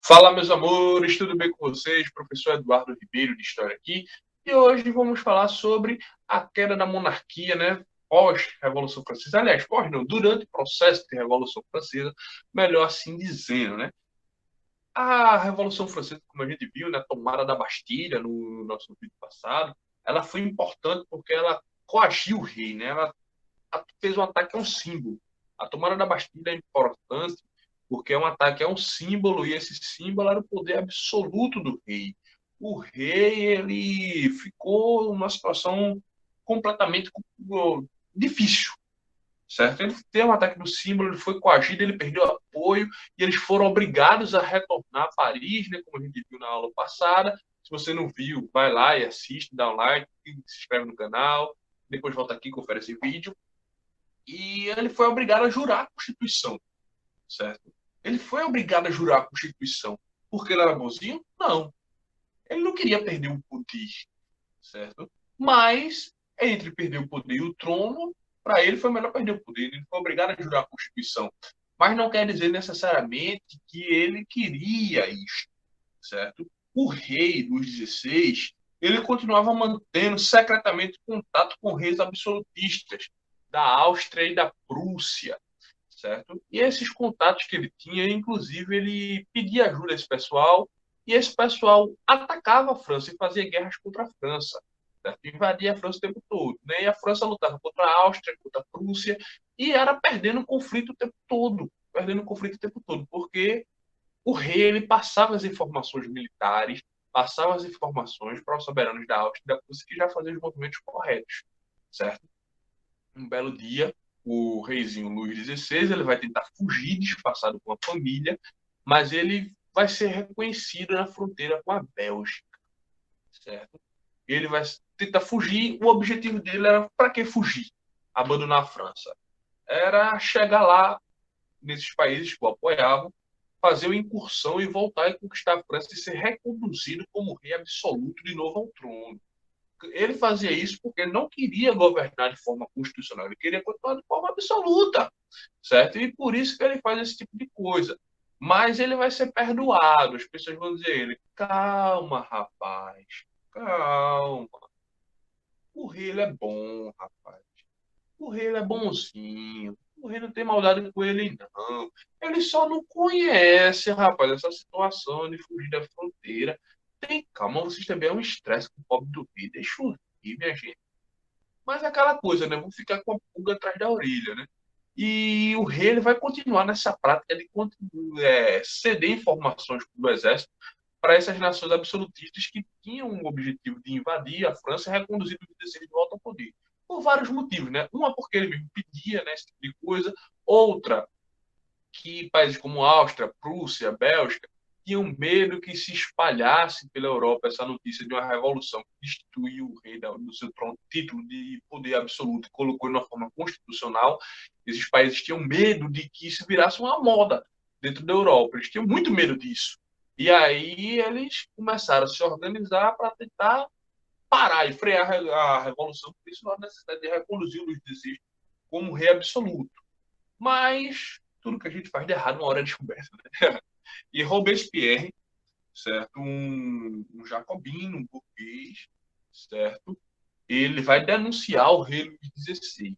Fala, meus amores, tudo bem com vocês? Professor Eduardo Ribeiro de História aqui. E hoje vamos falar sobre a queda da monarquia, né? Pós-Revolução Francesa. Aliás, pós não, durante o processo de Revolução Francesa, melhor assim dizendo, né? A Revolução Francesa, como a gente viu, na tomada da Bastilha no nosso vídeo passado, ela foi importante porque ela coagiu o rei, né? Ela fez um ataque a um símbolo. A tomada da Bastilha é importante porque é um ataque a um símbolo e esse símbolo era o poder absoluto do rei. O rei ele ficou numa situação completamente difícil, certo? Ele teve um ataque no símbolo, ele foi coagido, ele perdeu apoio e eles foram obrigados a retornar a Paris, né, como a gente viu na aula passada. Se você não viu, vai lá e assiste, dá um like, se inscreve no canal, depois volta aqui e confere esse vídeo. E ele foi obrigado a jurar a Constituição, certo? Ele foi obrigado a jurar a Constituição porque ele era bonzinho? Não. Ele não queria perder o poder, certo? Mas, entre perder o poder e o trono, para ele foi melhor perder o poder. Ele foi obrigado a jurar a Constituição. Mas não quer dizer necessariamente que ele queria isso, certo? O rei Luís XVI, ele continuava mantendo secretamente contato com reis absolutistas da Áustria e da Prússia, certo? E esses contatos que ele tinha, inclusive, ele pedia ajuda a esse pessoal e esse pessoal atacava a França e fazia guerras contra a França, certo? Invadia a França o tempo todo, né? E a França lutava contra a Áustria, contra a Prússia e era perdendo o conflito o tempo todo, perdendo o conflito o tempo todo, porque o rei ele passava as informações militares, passava as informações para os soberanos da Áustria e da Prússia que já faziam os movimentos corretos, certo? Um belo dia, o reizinho Luís XVI ele vai tentar fugir disfarçado com a família, mas ele vai ser reconhecido na fronteira com a Bélgica, certo? Ele vai tentar fugir. O objetivo dele era para que fugir? Abandonar a França. Era chegar lá nesses países que o apoiavam, fazer uma incursão e voltar e conquistar a França e ser reconduzido como rei absoluto de novo ao trono. Ele fazia isso porque ele não queria governar de forma constitucional, ele queria continuar de forma absoluta, certo? E por isso que ele faz esse tipo de coisa. Mas ele vai ser perdoado. As pessoas vão dizer a ele: calma, rapaz, calma. O rei ele é bom, rapaz. O rei ele é bonzinho. O rei não tem maldade com ele, não. Ele só não conhece, rapaz, essa situação de fugir da fronteira. Tem calma, vocês também é um estresse com o pobre do rei. Deixa eu ir, minha gente. Mas é aquela coisa, né? Vão ficar com a pulga atrás da orelha, né? E o rei ele vai continuar nessa prática de ceder informações do exército para essas nações absolutistas que tinham o objetivo de invadir a França e reconduzir o 16 de volta ao poder. Por vários motivos, né? Uma porque ele mesmo pedia, né, esse tipo de coisa. Outra, que países como Áustria, Prússia, Bélgica tinham medo que se espalhasse pela Europa essa notícia de uma revolução que destruiu o rei do seu trono, título de poder absoluto e colocou de uma forma constitucional. Esses países tinham medo de que isso virasse uma moda dentro da Europa. Eles tinham muito medo disso. E aí eles começaram a se organizar para tentar parar e frear a revolução, por isso a necessidade de reconduzir o Luís XVI como rei absoluto. Mas tudo que a gente faz de errado uma hora é descoberta. Né? E Robespierre, certo? Um jacobino, um burguês, certo? Ele vai denunciar o rei Luís XVI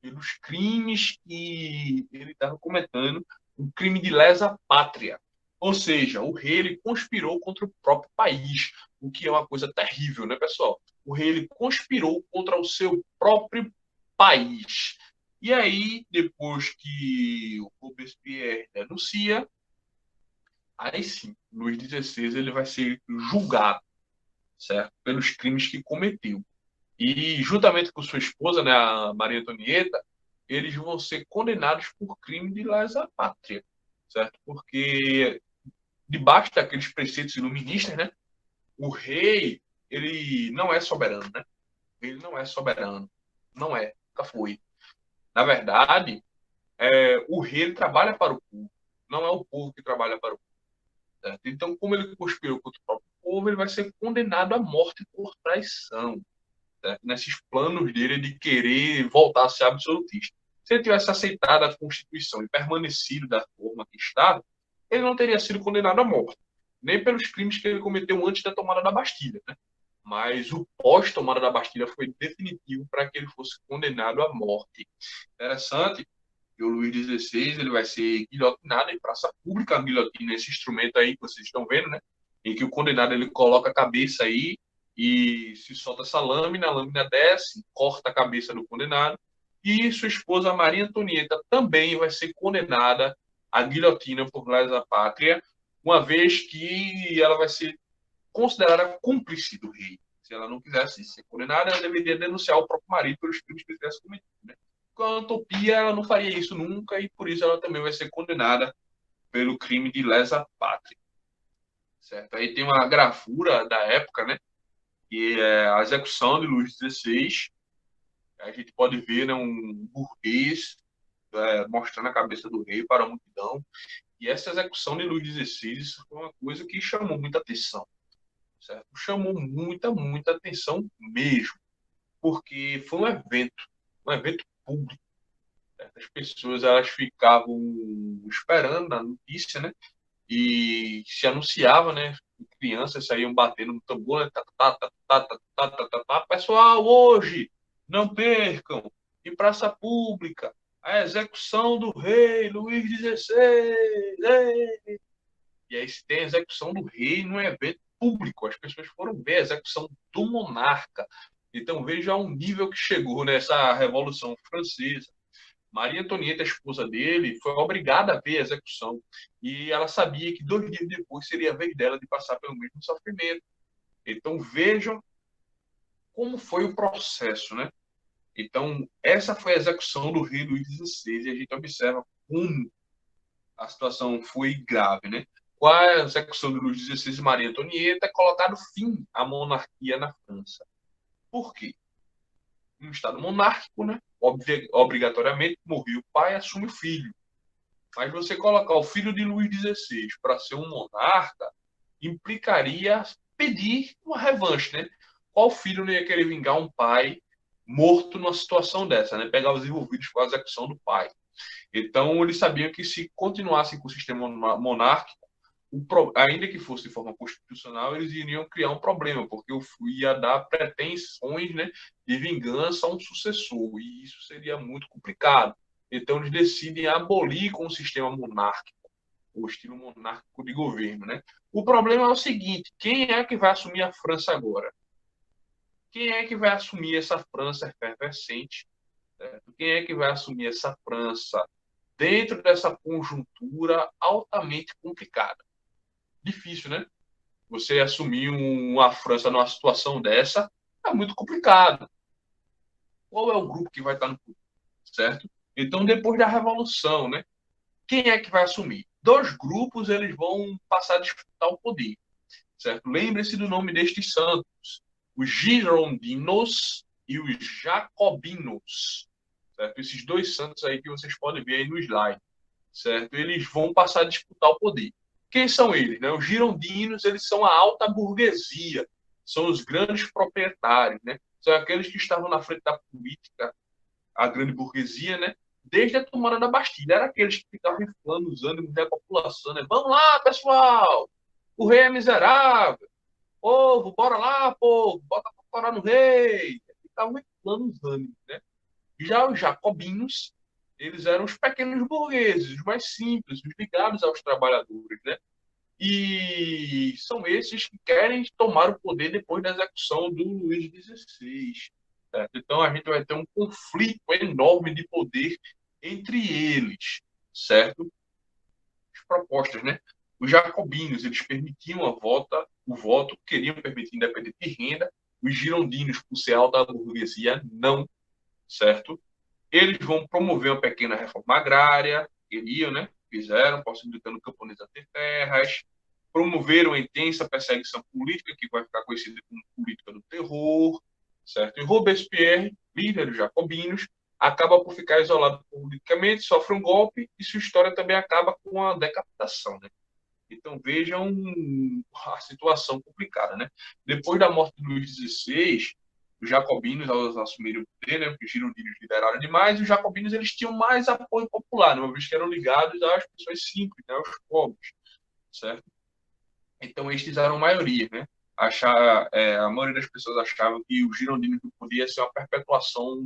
pelos crimes que ele estava cometendo, um crime de lesa pátria. Ou seja, o rei ele conspirou contra o próprio país, o que é uma coisa terrível, né, pessoal? O rei ele conspirou contra o seu próprio país. E aí, depois que o Robespierre denuncia, aí sim, Luís XVI ele vai ser julgado, certo? Pelos crimes que cometeu. E juntamente com sua esposa, né, a Maria Antonieta, eles vão ser condenados por crime de lesa pátria, certo? Porque debaixo daqueles preceitos iluministas, né, o rei ele não é soberano, né? Ele não é soberano, não é, nunca foi. Na verdade, o rei ele trabalha para o povo, não é o povo que trabalha para o povo. Certo? Então, como ele conspirou contra o próprio povo, ele vai ser condenado à morte por traição, certo? Nesses planos dele de querer voltar a ser absolutista. Se ele tivesse aceitado a Constituição e permanecido da forma que estava, ele não teria sido condenado à morte, nem pelos crimes que ele cometeu antes da tomada da Bastilha, né? Mas o pós-tomada da Bastilha foi definitivo para que ele fosse condenado à morte. Interessante que o Luís XVI ele vai ser guilhotinado em praça pública. A guilhotina é esse instrumento aí que vocês estão vendo, né? Em que o condenado ele coloca a cabeça aí e se solta essa lâmina, a lâmina desce, corta a cabeça do condenado. E sua esposa Maria Antonieta também vai ser condenada à guilhotina por lesa pátria, uma vez que ela vai ser considerada cúmplice do rei. Se ela não quisesse ser condenada, ela deveria denunciar o próprio marido pelos crimes que ele tivesse cometido, né? Com a Utopia, ela não faria isso nunca e por isso ela também vai ser condenada pelo crime de lesa pátria. Certo? Aí tem uma gravura da época, né? Que é a execução de Luís XVI. A gente pode ver, né, um burguês mostrando a cabeça do rei para a multidão. E essa execução de Luís XVI foi uma coisa que chamou muita atenção. Certo? Chamou muita atenção mesmo, porque foi um evento público. Certo? As pessoas elas ficavam esperando a notícia, né? E se anunciava, né? Crianças saíam batendo no tambor, né? Pessoal, hoje não percam em praça pública a execução do rei Luís XVI. E aí se tem a execução do rei num evento público. As pessoas foram ver a execução do monarca. Então veja o nível que chegou nessa Revolução Francesa. Maria Antonieta, a esposa dele, foi obrigada a ver a execução. E ela sabia que 2 dias depois seria a vez dela de passar pelo mesmo sofrimento. Então vejam como foi o processo, né? Então, essa foi a execução do rei Luís XVI, e a gente observa como a situação foi grave, né? Com a execução de Luís XVI e Maria Antonieta, é colocado fim à monarquia na França. Por quê? No estado monárquico, né? Obrigatoriamente, morreu o pai, assume o filho. Mas você colocar o filho de Luís XVI para ser um monarca implicaria pedir uma revanche, né? Qual filho não ia querer vingar um pai morto numa situação dessa, né? Pegar os envolvidos com a execução do pai. Então, eles sabiam que se continuassem com o sistema monárquico, ainda que fosse de forma constitucional, eles iriam criar um problema, porque ia dar pretensões, né, de vingança a um sucessor, e isso seria muito complicado. Então, eles decidem abolir com o sistema monárquico, o estilo monárquico de governo, né? O problema é o seguinte: quem é que vai assumir a França agora? Quem é que vai assumir essa França efervescente? Certo? Quem é que vai assumir essa França dentro dessa conjuntura altamente complicada? Difícil, né? Você assumir uma França numa situação dessa é muito complicado. Qual é o grupo que vai estar no poder, certo? Então, depois da Revolução, né? Quem é que vai assumir? 2 grupos eles vão passar a disputar o poder, certo? Lembre-se do nome destes santos: os Girondinos e os Jacobinos, certo? Esses 2 santos aí que vocês podem ver aí no slide, certo? Eles vão passar a disputar o poder. Quem são eles? Né? Os girondinos, eles são a alta burguesia, são os grandes proprietários, né? São aqueles que estavam na frente da política, a grande burguesia, né? Desde a tomada da Bastilha, eram aqueles que ficavam inflando os ânimos da população, né? Vamos lá, pessoal! O rei é miserável! Povo, bora lá, povo! Bota pra fora no rei! Ficavam inflando os ânimos, né? Já os jacobinos, eles eram os pequenos burgueses, os mais simples, os ligados aos trabalhadores, né? E são esses que querem tomar o poder depois da execução do Luís XVI. Certo? Então a gente vai ter um conflito enorme de poder entre eles, certo? As propostas, né? Os jacobinos, eles permitiam o voto, queriam permitir independente de renda. Os girondinos, por ser alta burguesia, não, certo? Eles vão promover uma pequena reforma agrária, queriam, né? Fizeram, possibilitando o camponês a ter terras, promoveram a intensa perseguição política, que vai ficar conhecida como política do terror, certo? E Robespierre, líder dos jacobinos, acaba por ficar isolado politicamente, sofre um golpe e sua história também acaba com a decapitação, né? Então vejam a situação complicada, né? Depois da morte de Luís XVI, os jacobinos, ao assumirem o poder, né, os girondinos lideraram demais, e os jacobinos eles tinham mais apoio popular, né, uma vez que eram ligados às pessoas simples, né, aos pobres. certo? Então, estes eram a maioria, né? A maioria das pessoas achava que o girondinos podia ser uma perpetuação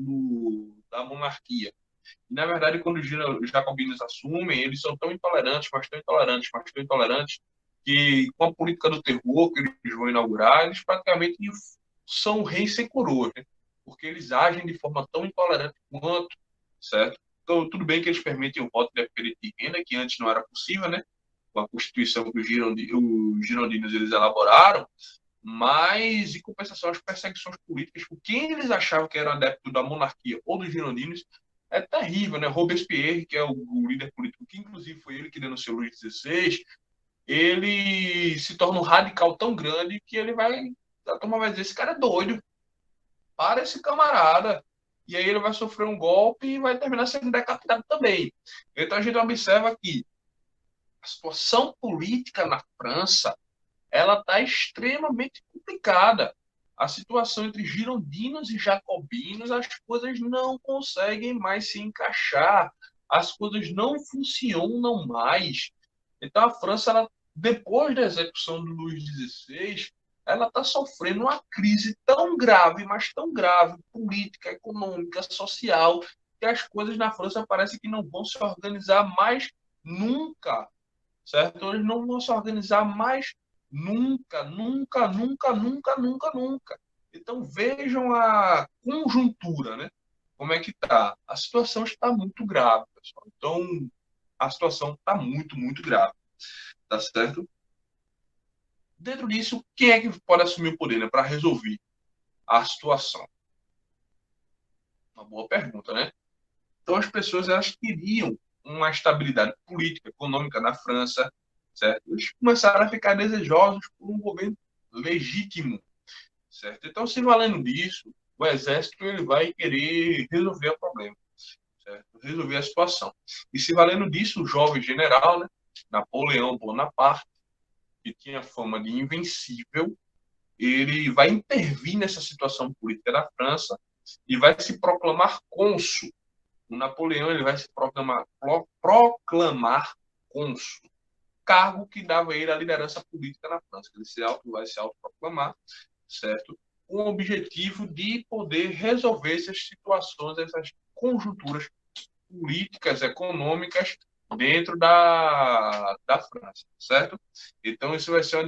da monarquia. E, na verdade, quando os jacobinos assumem, eles são tão intolerantes, mas tão intolerantes, mas tão intolerantes, que com a política do terror que eles vão inaugurar, eles praticamente são reis sem coroa, né? Porque eles agem de forma tão intolerante quanto, certo? Então, tudo bem que eles permitem o voto independente de renda, que antes não era possível, né? Com a Constituição que os girondinos eles elaboraram, mas, em compensação, as perseguições políticas por quem eles achavam que era adepto da monarquia ou dos girondinos é terrível, né? Robespierre, que é o líder político, que inclusive foi ele que denunciou Luís XVI, ele se torna um radical tão grande que a turma vai dizer, esse cara é doido, para esse camarada. E aí ele vai sofrer um golpe e vai terminar sendo decapitado também. Então a gente observa que a situação política na França ela está extremamente complicada. A situação entre girondinos e jacobinos, as coisas não conseguem mais se encaixar, as coisas não funcionam mais. Então a França, depois da execução do Luís XVI, ela está sofrendo uma crise tão grave, mas tão grave, política, econômica, social, que as coisas na França parecem que não vão se organizar mais nunca, certo? Eles não vão se organizar mais nunca, nunca, nunca, nunca, nunca, nunca. Então vejam a conjuntura, né? Como é que está? A situação está muito grave, pessoal. Então a situação está muito, muito grave, tá certo? Dentro disso, quem é que pode assumir o poder, né, para resolver a situação? Uma boa pergunta, né? Então as pessoas elas queriam uma estabilidade política, econômica na França, certo? Eles começaram a ficar desejosos por um governo legítimo, certo? Então, se valendo disso, o exército ele vai querer resolver o problema, certo? Resolver a situação. E se valendo disso, o jovem general, né, Napoleão Bonaparte, que tinha fama de invencível, ele vai intervir nessa situação política da França e vai se proclamar cônsul. O Napoleão ele vai se proclamar cônsul, cargo que dava a ele a liderança política na França. Ele vai se autoproclamar, certo? Com o objetivo de poder resolver essas situações, essas conjunturas políticas, econômicas dentro da França, certo? Então, isso vai ser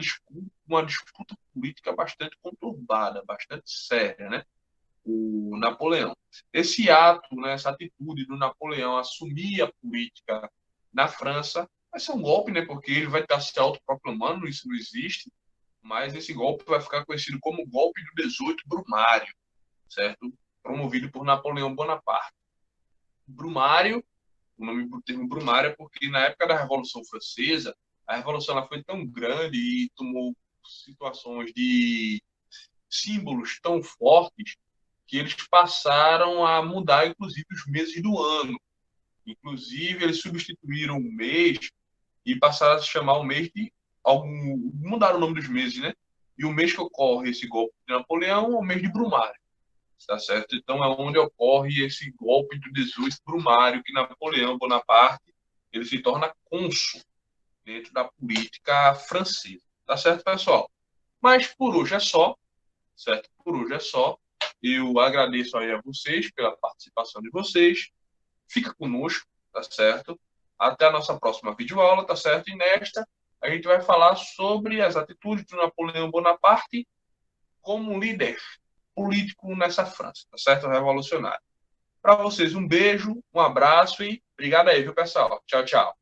uma disputa política bastante conturbada, bastante séria, né? O Napoleão. Esse ato, né, essa atitude do Napoleão assumir a política na França vai ser um golpe, né, porque ele vai estar se autoproclamando, isso não existe, mas esse golpe vai ficar conhecido como golpe do 18 Brumário, certo? Promovido por Napoleão Bonaparte. Brumário, o nome do termo Brumário é porque na época da Revolução Francesa, a Revolução ela foi tão grande e tomou situações de símbolos tão fortes que eles passaram a mudar, inclusive, os meses do ano. Inclusive, eles substituíram o mês e passaram a se chamar o mês de algum. Mudaram o nome dos meses, né? E o mês que ocorre esse golpe de Napoleão é o mês de Brumário. Tá certo? Então é onde ocorre esse golpe do 18 Brumário, que Napoleão Bonaparte ele se torna cônsul dentro da política francesa. Tá certo, pessoal? Mas por hoje é só, certo? Por hoje é só. Eu agradeço aí a vocês pela participação de vocês. Fica conosco, tá certo? Até a nossa próxima videoaula, tá certo? E nesta, a gente vai falar sobre as atitudes do Napoleão Bonaparte como líder político nessa França, tá certo? Revolucionário. Para vocês, um beijo, um abraço e obrigado aí, viu, pessoal? Tchau, tchau.